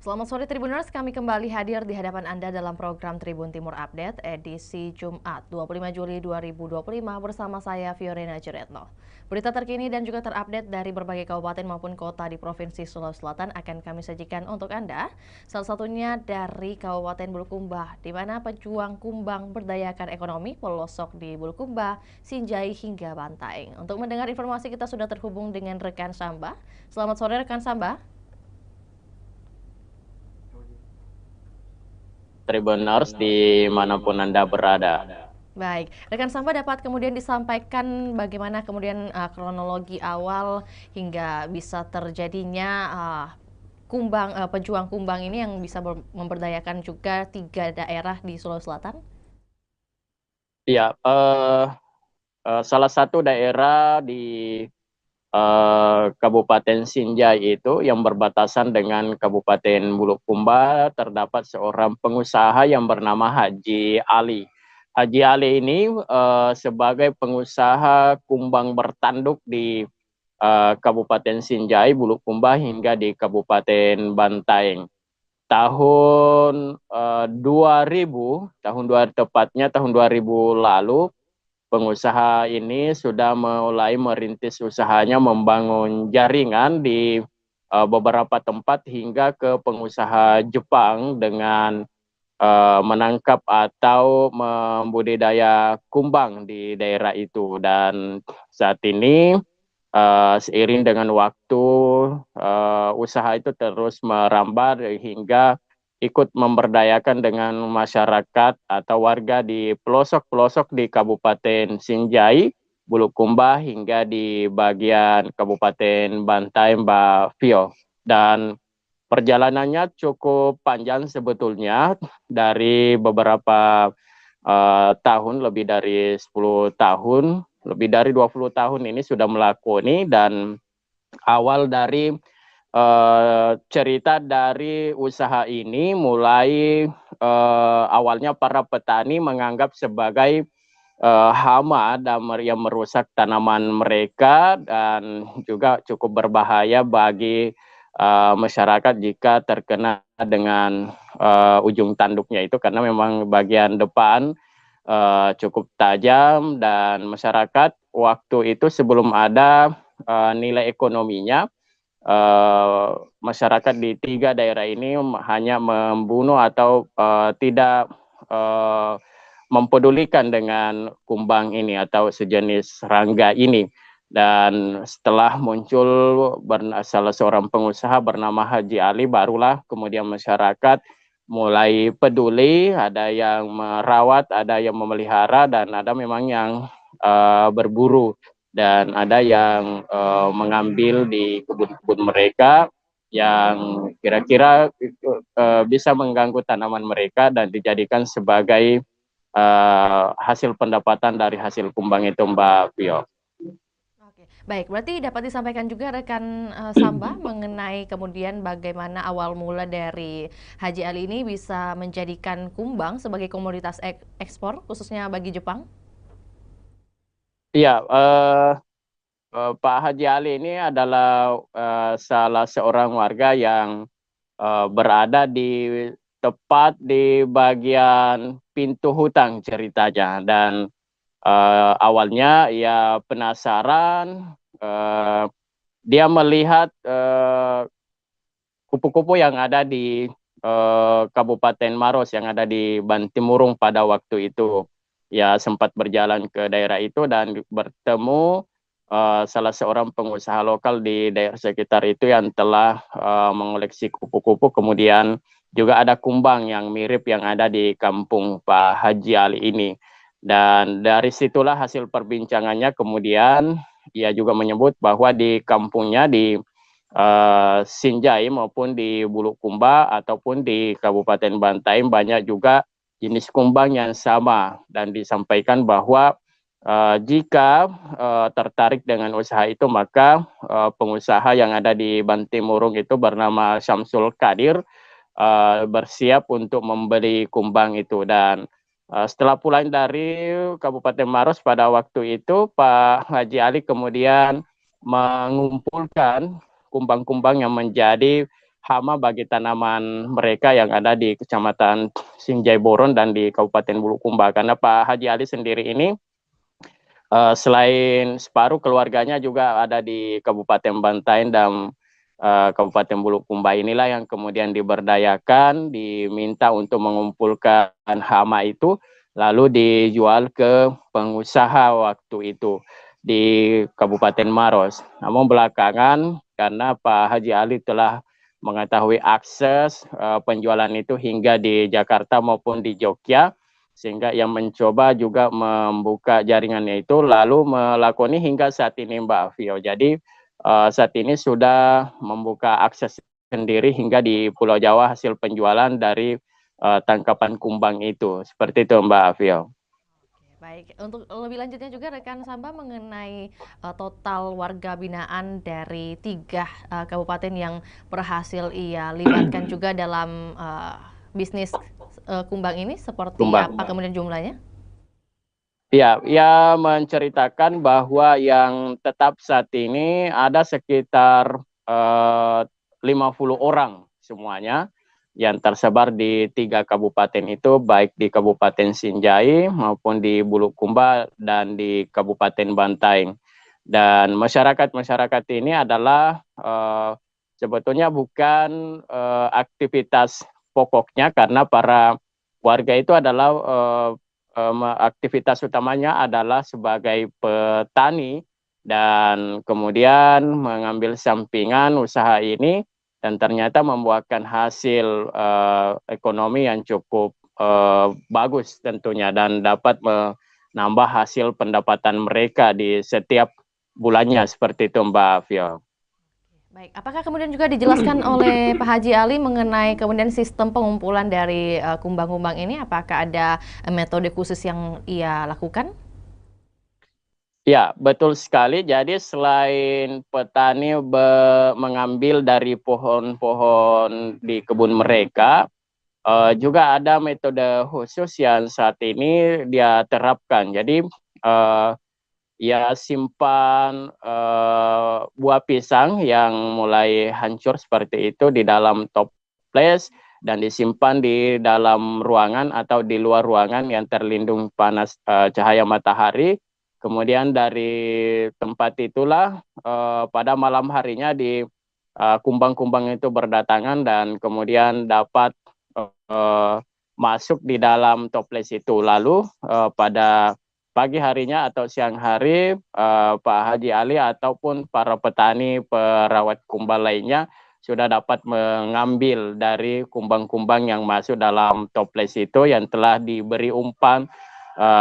Selamat sore Tribuners, kami kembali hadir di hadapan Anda dalam program Tribun Timur Update edisi Jumat 25 Juli 2025 bersama saya Fiorina Ciretno. Berita terkini dan juga terupdate dari berbagai kabupaten maupun kota di Provinsi Sulawesi Selatan akan kami sajikan untuk Anda. Salah satunya dari Kabupaten Bulukumba, di mana pejuang kumbang berdayakan ekonomi pelosok di Bulukumba, Sinjai hingga Bantaeng. Untuk mendengar informasi kita sudah terhubung dengan rekan Samba. Selamat sore rekan Samba. Tribuners dimanapun Anda berada. Baik, rekan Samba dapat kemudian disampaikan bagaimana kemudian kronologi awal hingga bisa terjadinya pejuang kumbang ini yang bisa memberdayakan juga 3 daerah di Sulawesi Selatan? Ya, salah satu daerah di Kabupaten Sinjai itu yang berbatasan dengan Kabupaten Bulukumba terdapat seorang pengusaha yang bernama Haji Ali. Haji Ali ini sebagai pengusaha kumbang bertanduk di Kabupaten Sinjai, Bulukumba hingga di Kabupaten Bantaeng. Tahun 2000, tepatnya tahun 2000 lalu, pengusaha ini sudah mulai merintis usahanya membangun jaringan di beberapa tempat hingga ke pengusaha Jepang dengan menangkap atau membudidaya kumbang di daerah itu. Dan saat ini seiring dengan waktu usaha itu terus merambah hingga ikut memberdayakan dengan masyarakat atau warga di pelosok-pelosok di Kabupaten Sinjai, Bulukumba hingga di bagian Kabupaten Bantaeng, Mbak Vio. Dan perjalanannya cukup panjang sebetulnya dari beberapa tahun, lebih dari 10 tahun, lebih dari 20 tahun ini sudah melakoni. Dan awal dari cerita dari usaha ini mulai awalnya para petani menganggap sebagai hama dan yang merusak tanaman mereka dan juga cukup berbahaya bagi masyarakat jika terkena dengan ujung tanduknya itu, karena memang bagian depan cukup tajam. Dan masyarakat waktu itu sebelum ada nilai ekonominya, masyarakat di 3 daerah ini hanya membunuh atau tidak mempedulikan dengan kumbang ini atau sejenis serangga ini. Dan setelah muncul salah seorang pengusaha bernama Haji Ali, barulah kemudian masyarakat mulai peduli, ada yang merawat, ada yang memelihara, dan ada memang yang berburu, dan ada yang mengambil di kebun-kebun mereka yang kira-kira bisa mengganggu tanaman mereka dan dijadikan sebagai hasil pendapatan dari hasil kumbang itu, Mbak Pio. Oke, baik. Berarti dapat disampaikan juga rekan Samba mengenai kemudian bagaimana awal mula dari Haji Ali ini bisa menjadikan kumbang sebagai komoditas ekspor khususnya bagi Jepang? Iya, Pak Haji Ali ini adalah salah seorang warga yang berada di tepat di bagian pintu hutang ceritanya. Dan awalnya ia penasaran, dia melihat kupu-kupu yang ada di Kabupaten Maros yang ada di Bantimurung pada waktu itu. Ya sempat berjalan ke daerah itu dan bertemu salah seorang pengusaha lokal di daerah sekitar itu yang telah mengoleksi kupu-kupu. Kemudian juga ada kumbang yang mirip yang ada di kampung Pak Haji Ali ini. Dan dari situlah hasil perbincangannya, kemudian ia juga menyebut bahwa di kampungnya di Sinjai maupun di Bulukumba ataupun di Kabupaten Bantaeng banyak juga jenis kumbang yang sama. Dan disampaikan bahwa jika tertarik dengan usaha itu, maka pengusaha yang ada di Bantimurung itu bernama Syamsul Kadir bersiap untuk membeli kumbang itu. Dan setelah pulang dari Kabupaten Maros pada waktu itu, Pak Haji Ali kemudian mengumpulkan kumbang-kumbang yang menjadi hama bagi tanaman mereka yang ada di Kecamatan Sinjai Boron dan di Kabupaten Bulukumba. Karena Pak Haji Ali sendiri ini selain separuh keluarganya juga ada di Kabupaten Bantaeng dan Kabupaten Bulukumba, inilah yang kemudian diberdayakan, diminta untuk mengumpulkan hama itu, lalu dijual ke pengusaha waktu itu di Kabupaten Maros. Namun belakangan karena Pak Haji Ali telah mengetahui akses penjualan itu hingga di Jakarta maupun di Jogja, sehingga yang mencoba juga membuka jaringannya itu lalu melakoni hingga saat ini Mbak Vio. Jadi saat ini sudah membuka akses sendiri hingga di Pulau Jawa hasil penjualan dari tangkapan kumbang itu. Seperti itu Mbak Vio. Baik, untuk lebih lanjutnya juga rekan Samba mengenai total warga binaan dari 3 kabupaten yang berhasil ia libatkan juga dalam bisnis kumbang ini, seperti Kumbang. apa kemudian jumlahnya? Ya, ia menceritakan bahwa yang tetap saat ini ada sekitar 50 orang semuanya yang tersebar di 3 kabupaten itu, baik di Kabupaten Sinjai maupun di Bulukumba dan di Kabupaten Bantaeng. Dan masyarakat-masyarakat ini adalah sebetulnya bukan aktivitas pokoknya, karena para warga itu adalah aktivitas utamanya adalah sebagai petani dan kemudian mengambil sampingan usaha ini dan ternyata membuahkan hasil ekonomi yang cukup bagus tentunya dan dapat menambah hasil pendapatan mereka di setiap bulannya, seperti itu Mbak Vio. Baik, apakah kemudian juga dijelaskan oleh Pak Haji Ali mengenai kemudian sistem pengumpulan dari kumbang-kumbang ini? Apakah ada metode khusus yang ia lakukan? Ya, betul sekali. Jadi selain petani mengambil dari pohon-pohon di kebun mereka, juga ada metode khusus yang saat ini dia terapkan. Jadi ya simpan buah pisang yang mulai hancur seperti itu di dalam toples dan disimpan di dalam ruangan atau di luar ruangan yang terlindung panas cahaya matahari. Kemudian dari tempat itulah pada malam harinya di kumbang-kumbang itu berdatangan dan kemudian dapat masuk di dalam toples itu. Lalu pada pagi harinya atau siang hari Pak Haji Ali ataupun para petani perawat kumbang lainnya sudah dapat mengambil dari kumbang-kumbang yang masuk dalam toples itu yang telah diberi umpan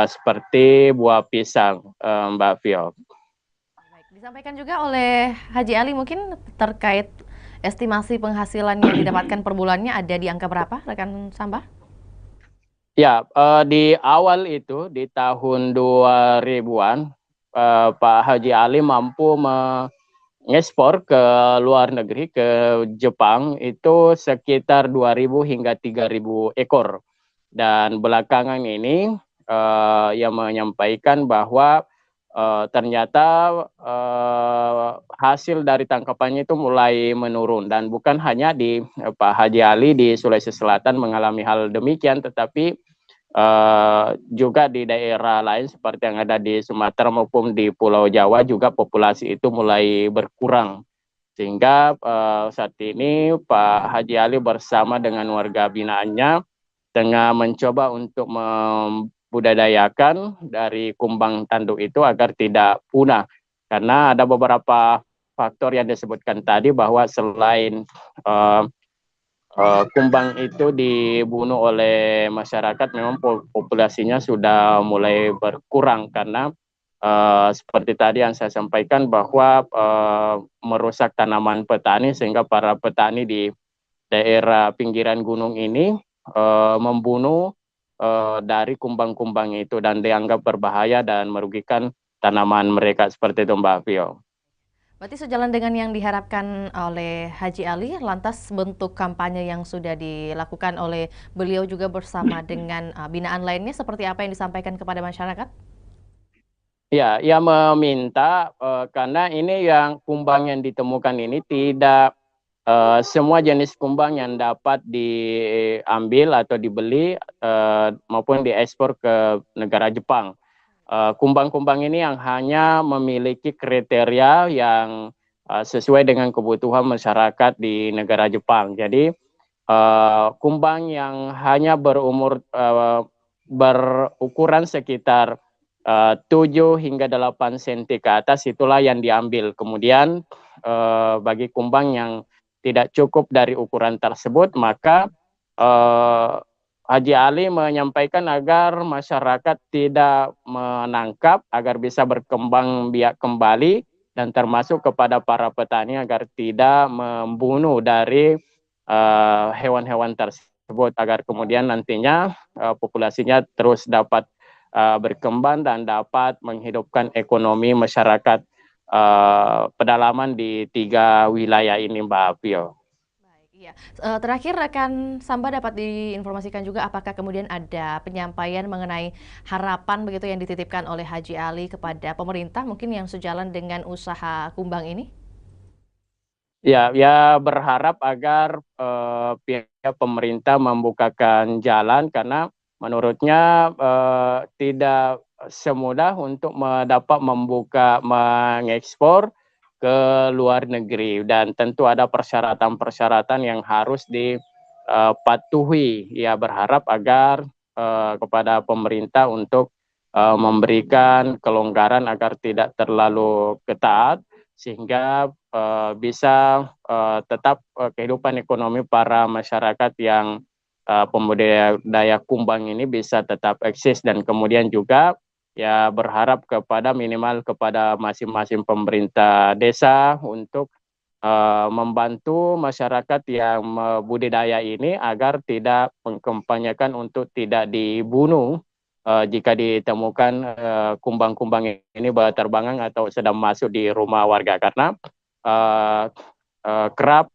seperti buah pisang, Mbak Vio. Baik, disampaikan juga oleh Haji Ali mungkin terkait estimasi penghasilan yang didapatkan per bulannya ada di angka berapa, rekan Samba? Ya, di awal itu di tahun 2000-an Pak Haji Ali mampu mengekspor ke luar negeri, ke Jepang itu sekitar 2.000 hingga 3.000 ekor. Dan belakangan ini yang menyampaikan bahwa ternyata hasil dari tangkapannya itu mulai menurun, dan bukan hanya di Pak Haji Ali di Sulawesi Selatan mengalami hal demikian, tetapi juga di daerah lain seperti yang ada di Sumatera maupun di Pulau Jawa juga populasi itu mulai berkurang, sehingga saat ini Pak Haji Ali bersama dengan warga binaannya tengah mencoba untuk membudidayakan dari kumbang tanduk itu agar tidak punah, karena ada beberapa faktor yang disebutkan tadi bahwa selain kumbang itu dibunuh oleh masyarakat, memang populasinya sudah mulai berkurang karena seperti tadi yang saya sampaikan bahwa merusak tanaman petani, sehingga para petani di daerah pinggiran gunung ini membunuh dari kumbang-kumbang itu dan dianggap berbahaya dan merugikan tanaman mereka, seperti itu Mbak Vio. Berarti sejalan dengan yang diharapkan oleh Haji Ali, lantas bentuk kampanye yang sudah dilakukan oleh beliau juga bersama dengan binaan lainnya seperti apa yang disampaikan kepada masyarakat? Ya, ia meminta karena ini yang kumbang yang ditemukan ini tidak semua jenis kumbang yang dapat diambil atau dibeli maupun diekspor ke negara Jepang. Kumbang-kumbang ini yang hanya memiliki kriteria yang sesuai dengan kebutuhan masyarakat di negara Jepang. Jadi kumbang yang hanya berukuran sekitar 7 hingga 8 cm ke atas itulah yang diambil. Kemudian bagi kumbang yang tidak cukup dari ukuran tersebut, maka Haji Ali menyampaikan agar masyarakat tidak menangkap, agar bisa berkembang biak kembali, dan termasuk kepada para petani agar tidak membunuh dari hewan-hewan tersebut, agar kemudian nantinya populasinya terus dapat berkembang dan dapat menghidupkan ekonomi masyarakat pedalaman di 3 wilayah ini, Mbak Pio. Baik, iya. Terakhir rekan Samba dapat diinformasikan juga apakah kemudian ada penyampaian mengenai harapan begitu yang dititipkan oleh Haji Ali kepada pemerintah mungkin yang sejalan dengan usaha kumbang ini? Ya, berharap agar pihak pemerintah membukakan jalan karena menurutnya tidak semudah untuk dapat mengekspor ke luar negeri, dan tentu ada persyaratan-persyaratan yang harus dipatuhi. Ya, berharap agar kepada pemerintah untuk memberikan kelonggaran agar tidak terlalu ketat sehingga bisa tetap kehidupan ekonomi para masyarakat yang pembudidaya kumbang ini bisa tetap eksis, dan kemudian juga ya berharap kepada minimal kepada masing-masing pemerintah desa untuk membantu masyarakat yang budidaya ini agar tidak mengkampanyekan untuk tidak dibunuh jika ditemukan kumbang-kumbang ini berterbangan atau sedang masuk di rumah warga, karena kerap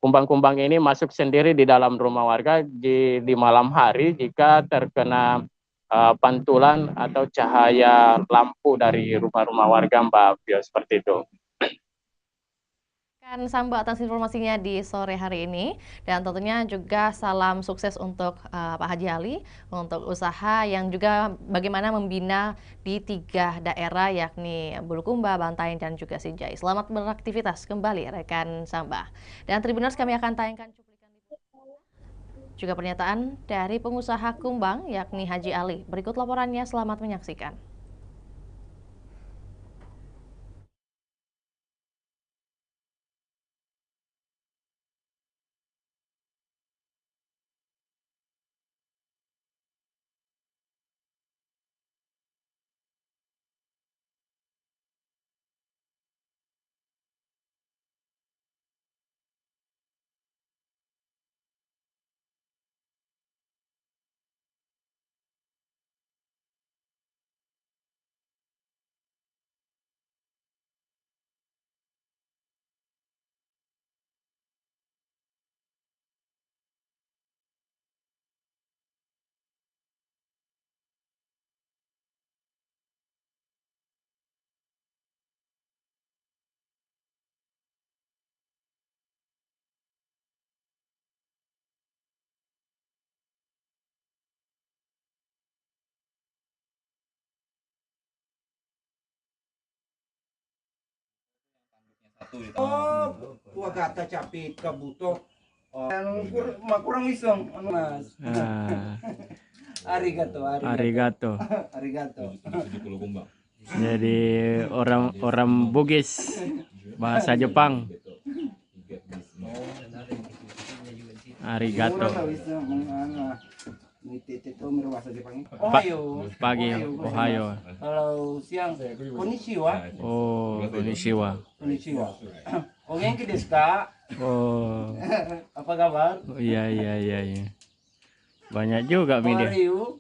kumbang-kumbang ini masuk sendiri di dalam rumah warga di malam hari jika terkena pantulan atau cahaya lampu dari rumah-rumah warga, Mbak Pio, seperti itu. Kan Samba atas informasinya di sore hari ini, dan tentunya juga salam sukses untuk Pak Haji Ali untuk usaha yang juga bagaimana membina di 3 daerah yakni Bulukumba, Bantaeng, dan juga Sinjai. Selamat beraktivitas kembali rekan Samba. Dan Tribuners, kami akan tayangkan cuplikan juga pernyataan dari pengusaha kumbang yakni Haji Ali. Berikut laporannya, selamat menyaksikan. Oh, tua gata capit kabuto. Oh, kurang wisong, Mas. Arigato, Arigato. arigato. Jadi orang Bugis, bahasa Jepang. Arigato. Ohayo. Pagi, Ohayo. Kalau siang, konnichiwa. Oh, konnichiwa. Konnichiwa. O genki desu ka? Oh, Apa kabar? iya. Banyak juga How media. are you?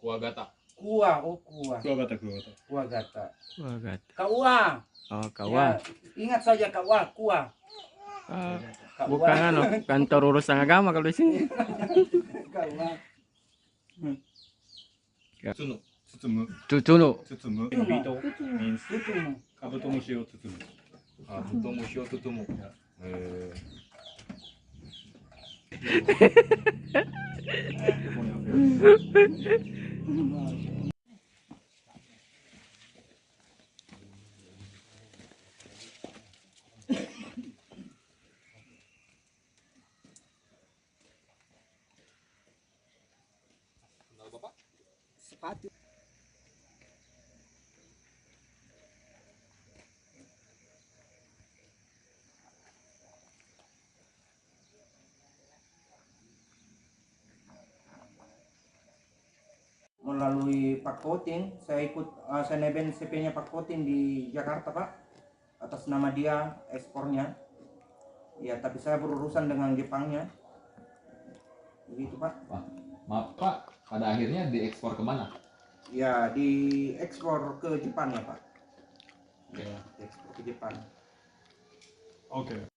Kuagata. Kuah, oh kuah. Kuagata. Kuah gata. Wah, gat. Kauah. Oh, kawan. Ya, ingat saja kauah, kuah. Ah, bukan kantor urusan agama kalau di sini. Kauah. Tsuno. Tsutsumu. Tutuno. Tsutsumu. Bito means Itu. kabutomushi o tsutsumu. tutomo shio tutomo. Sepatu. Melalui Pak Kotin, saya ikut saya neben CP-nya Pak Kotin di Jakarta, Pak, atas nama dia ekspornya. Ya, tapi saya berurusan dengan Jepangnya. Begitu, Pak. Maaf Pak, pada akhirnya diekspor kemana? Ya, diekspor ke Jepang ya, Pak. Ya, diekspor ke Jepang. Oke.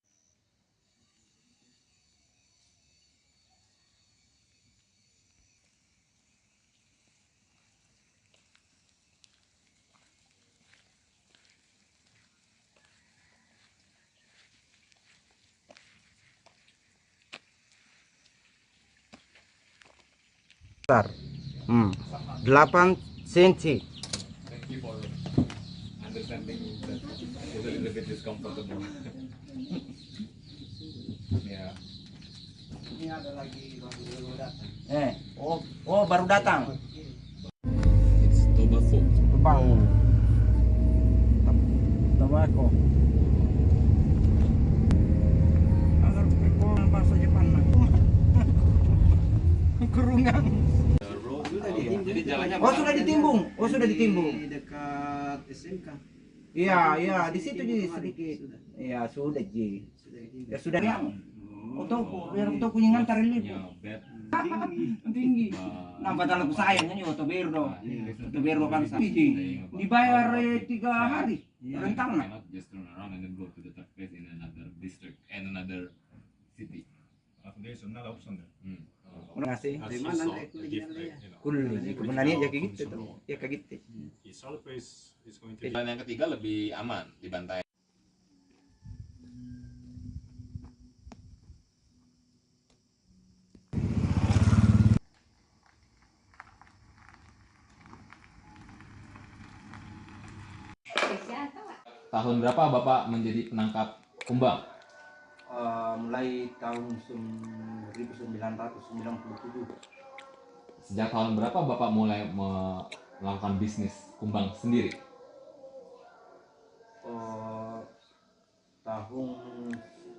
Besar. 8 cm. Thank you for understanding that it's a little bit discomfortable. Ya. Ini ada lagi baru datang. Baru datang. It's tobacco. Tobacco. Agar performa bahasa Jepang mah. Kerungan. Jadi jalannya Sudah ditimbung. Di dekat SMK. Iya, di situ jadi sedikit. Iya, sudah ji. Ya sudah yang. Oto kuningan tarilip. Tinggi. Nampak dalam sayangnya nih Oto Berdo. Oto Berdo kan dibayar 3 hari. Rentang. Just turn around and then go to the third place in another district and another city. There's another option there. Terima kasih. Dari mana naik kuliah ya? Kuli, kebenarnya ya kayak gitu tuh. Ya kayak gitu. Jalan yang ketiga lebih aman dibantai. Tahun berapa Bapak menjadi penangkap kumbang? Mulai tahun 1997. Sejak tahun berapa Bapak mulai melakukan bisnis kumbang sendiri? Tahun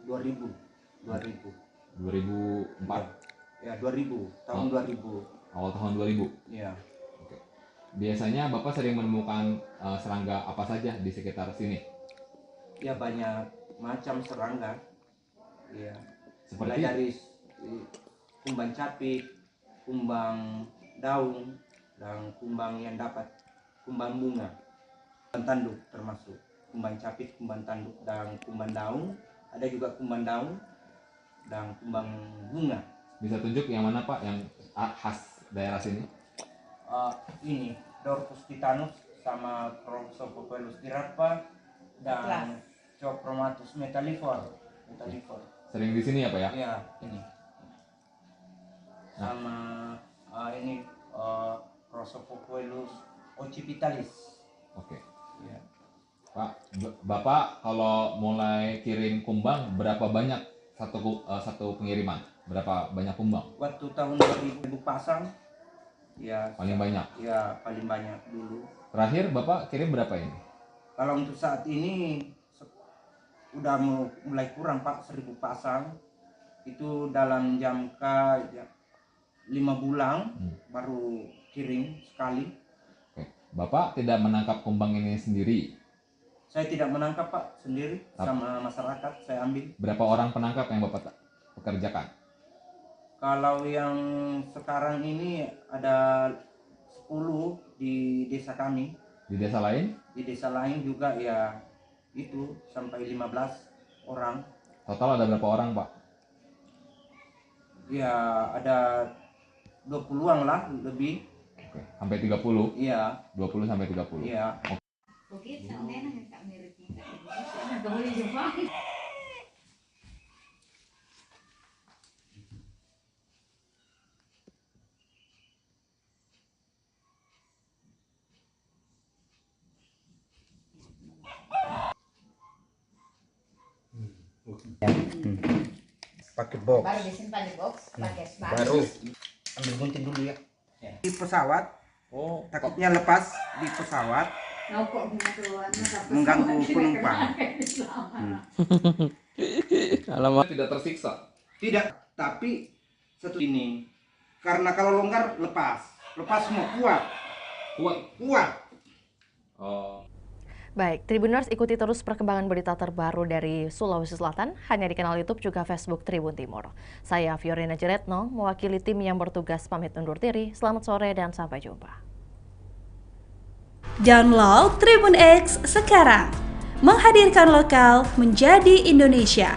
2000. 2004? Ya, 2000. Tahun 2000. Awal tahun 2000? Ya. Oke. Biasanya Bapak sering menemukan serangga apa saja di sekitar sini? Ya, banyak macam serangga. Ya. Mulai Seperti? dari kumbang capit, kumbang daun, dan kumbang yang dapat kumbang bunga. Kumbang tanduk termasuk. Kumbang capit, kumbang tanduk, dan kumbang daun. Ada juga kumbang daun dan kumbang bunga. Bisa tunjuk yang mana Pak yang khas daerah sini? Ini Dorcus titanus sama Croxopopelus tirapa dan Copromatus metallifor. Sering di sini ya Pak ya? Iya, ini. Sama ini Croxopopelus occipitalis. Oke. Ya. Pak, Bapak kalau mulai kirim kumbang berapa banyak satu pengiriman? Berapa banyak kumbang? Waktu tahun 2000 pasang, ya Paling banyak. ya paling banyak dulu. Terakhir Bapak kirim berapa ini? Kalau untuk saat ini udah mulai kurang Pak, 1000 pasang. Itu dalam jangka 5 bulan baru kirim sekali. Oke. Bapak tidak menangkap kumbang ini sendiri? Saya tidak menangkap Pak, sendiri sama masyarakat saya ambil. Berapa orang penangkap yang Bapak pekerjakan? Kalau yang sekarang ini ada 10 di desa kami. Di desa lain? Di desa lain juga ya itu sampai 15 orang. Total ada berapa orang Pak? Ya ada 20-an lah lebih. Oke. Sampai 30? Iya. 20 sampai 30? Iya. Bukit sama enak nggak mirip Pakai box. Baru disimpan di box, pakai Baru ambil gunting dulu ya. Di pesawat. Takutnya lepas di pesawat mengganggu penumpang. Alamak. Tidak tersiksa. Tidak, tapi satu ini karena kalau longgar lepas semua kuat. Oh. Baik, Tribuners ikuti terus perkembangan berita terbaru dari Sulawesi Selatan hanya di kanal YouTube juga Facebook Tribun Timur. Saya Fiorina Jeretno, mewakili tim yang bertugas pamit undur diri. Selamat sore dan sampai jumpa. Download Tribun X sekarang, menghadirkan lokal menjadi Indonesia.